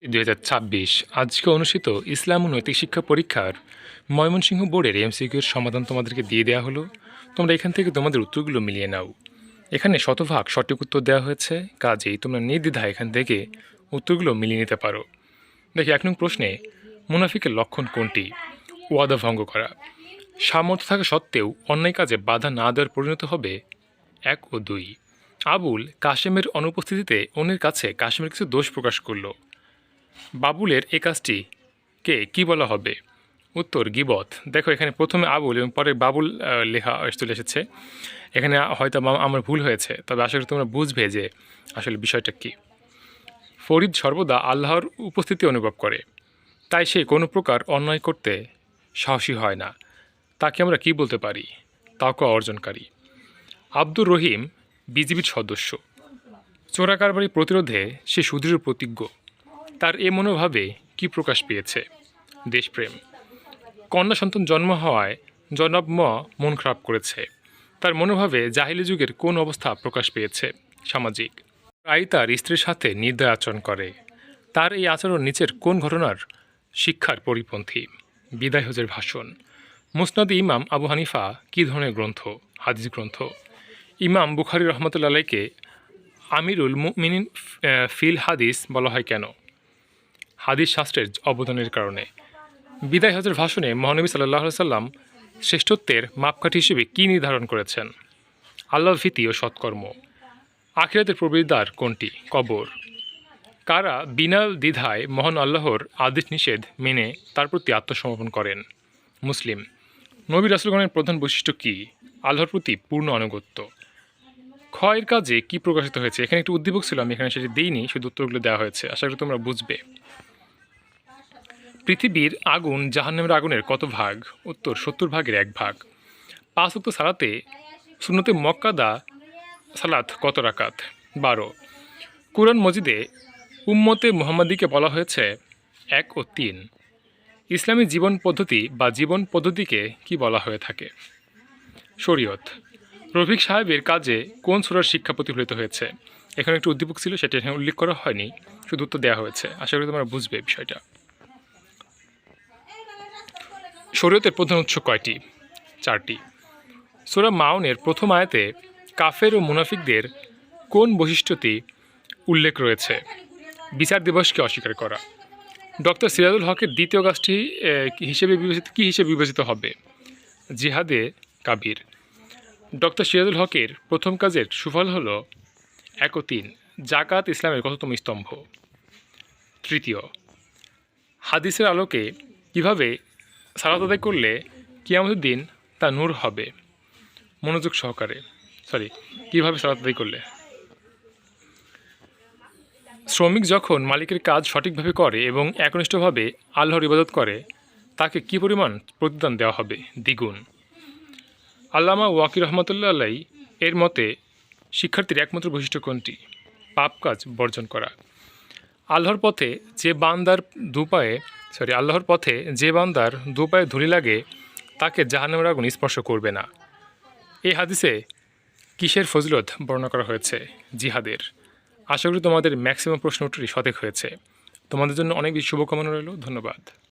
2026 আজকে অনুষ্ঠিত ইসলাম ও নৈতিক শিক্ষা পরীক্ষার ময়মনসিংহ বোর্ডের এমসিকিউর সমাধান তোমাদেরকে দিয়ে দেওয়া হলো। তোমরা এখান থেকে তোমাদের উত্তরগুলো মিলিয়ে নাও। এখানে শতভাগ সঠিক উত্তর দেওয়া হয়েছে, কাজেই তোমরা নির্দ্বিধায় এখান থেকে উত্তরগুলো মিলিয়ে নিতে পারো। দেখি 1 নং প্রশ্নে, মুনাফিকের লক্ষণ কোনটি? ওয়াদা ভঙ্গ করা। সামর্থ্য থাকা সত্ত্বেও অন্যায় কাজে বাধা না দেওয়ার পরিণত হবে 1 ও 2। আবুল কাশেমের অনুপস্থিতিতে অন্যের কাছে কাশেমের কিছু দোষ প্রকাশ করলো। বাবুলের এই কাজটিকে কী বলা হবে? উত্তর, গীবত। দেখো এখানে প্রথমে আবুল এবং পরে বাবুল লেখা চলে এসেছে। এখানে হয়তো আমার ভুল হয়েছে, তবে আশা করি তোমরা বুঝবে যে আসলে বিষয়টা কী। ফরিদ সর্বদা আল্লাহর উপস্থিতি অনুভব করে, তাই সে কোনো প্রকার অন্যায় করতে সাহসী হয় না। তাকে আমরা কি বলতে পারি? তাকওয়া অর্জনকারী। আব্দুর রহিম বিজিবির সদস্য। চোরাকারবারি প্রতিরোধে সে সুদৃঢ় প্রতিজ্ঞ। তার এ মনোভাবে কি প্রকাশ পেয়েছে? দেশপ্রেম। কন্যা সন্তান জন্ম হওয়ায় জনাব মন খারাপ করেছে। তার মনোভাবে জাহিলি যুগের কোন অবস্থা প্রকাশ পেয়েছে? সামাজিক। প্রায় তার স্ত্রীর সাথে নির্দয় আচরণ করে। তার এই আচরণ নিচের কোন ঘটনার শিক্ষার পরিপন্থী? বিদায় হজের ভাষণ। মুসনাদে ইমাম আবু হানিফা কী ধরনের গ্রন্থ? হাদিস গ্রন্থ। ইমাম বুখারী রহমতুল্লাহ আলাইকে আমিরুল মুমিনিন ফিল হাদিস বলা হয় কেন? হাদিস শাস্ত্রের অবদানের কারণে। বিদায় হজের ভাষণে মহানবী সাল্লাল্লাহু আলাইহি সাল্লাম শ্রেষ্ঠত্বের মাপকাঠি হিসেবে কী নির্ধারণ করেছেন? আল্লাহর ভীতি ও সৎকর্ম। আখিরাতের প্রবেশদ্বার কোনটি? কবর। কারা বিনা দ্বিধায় মহান আল্লাহর আদেশ নিষেধ মেনে তার প্রতি আত্মসমর্পণ করেন? মুসলিম। নবী রাসূলগণের প্রধান বৈশিষ্ট্য কী? আল্লাহর প্রতি পূর্ণ আনুগত্য। ক্ষয়ের কাজে কি প্রকাশিত হয়েছে? এখানে একটু উদ্দীপক ছিল, আমি এখানে সেটি দিইনি, শুধু উত্তরগুলো দেওয়া হয়েছে। আশা করি তোমরা বুঝবে। পৃথিবীর আগুন জাহান্নামের আগুনের কত ভাগ? উত্তর, 70 ভাগের 1 ভাগ। 5 ওয়াক্ত সালাতে সুন্নতে মুআক্কাদা সালাত কত রাকাত? 12। কুরআন মজিদে উম্মতে মুহাম্মাদিকে বলা হয়েছে 1 ও 3। ইসলামী জীবন পদ্ধতি বা জীবন পদ্ধতিকে কি বলা হয়ে থাকে? শরীয়ত। রফিক সাহেবের কাজে কোন সূরার শিক্ষা প্রতিফলিত হয়েছে? এখানে একটু উদ্দীপক ছিল, সেটা এখানে উল্লেখ করা হয়নি, শুধু উত্তর দেওয়া হয়েছে। আশা করি তোমরা বুঝবে বিষয়টা। শরীয়তের প্রধান উৎস কয়টি? 4টি। সূরা মাউনের প্রথম আয়াতে কাফের ও মুনাফিকদের কোন বৈশিষ্ট্যটি উল্লেখ রয়েছে? বিচার দিবসকে অস্বীকার করা। ডক্টর সিরাজুল হকের দ্বিতীয় কাজটি কী হিসেবে বিবেচিত হবে? জিহাদে কাবির। ডক্টর সিরাজুল হকের প্রথম কাজের সুফল হল 1 ও 3। জাকাত ইসলামের কততম স্তম্ভ? তৃতীয়। হাদিসের আলোকে কিভাবে সালাত আদায় করলে কিয়ামতের দিন তা নূর হবে? মনোযোগ সহকারে। কিভাবে সালাত আদায় করলে? শ্রমিক যখন মালিকের কাজ সঠিকভাবে করে এবং একনিষ্ঠভাবে আল্লাহর ইবাদত করে, তাকে কী পরিমাণ প্রতিদান দেওয়া হবে? দ্বিগুণ। আল্লামা ওয়াকি রহমতুল্লাহ আলাই এর মতে শিক্ষার্থীর একমাত্র বৈশিষ্ট্য কোনটি? পাপ কাজ বর্জন করা। আল্লাহর পথে যে বান্দার দুপায়ে ধুলি লাগে তাকে জাহান্নামের আগুন স্পর্শ করবে না। এই হাদিসে কিসের ফজিলত বর্ণনা করা হয়েছে? জিহাদের। আশা করি তোমাদের ম্যাক্সিমাম প্রশ্ন উত্তরই সঠিক হয়েছে। তোমাদের জন্য অনেক বেশি শুভকামনা রইল। ধন্যবাদ।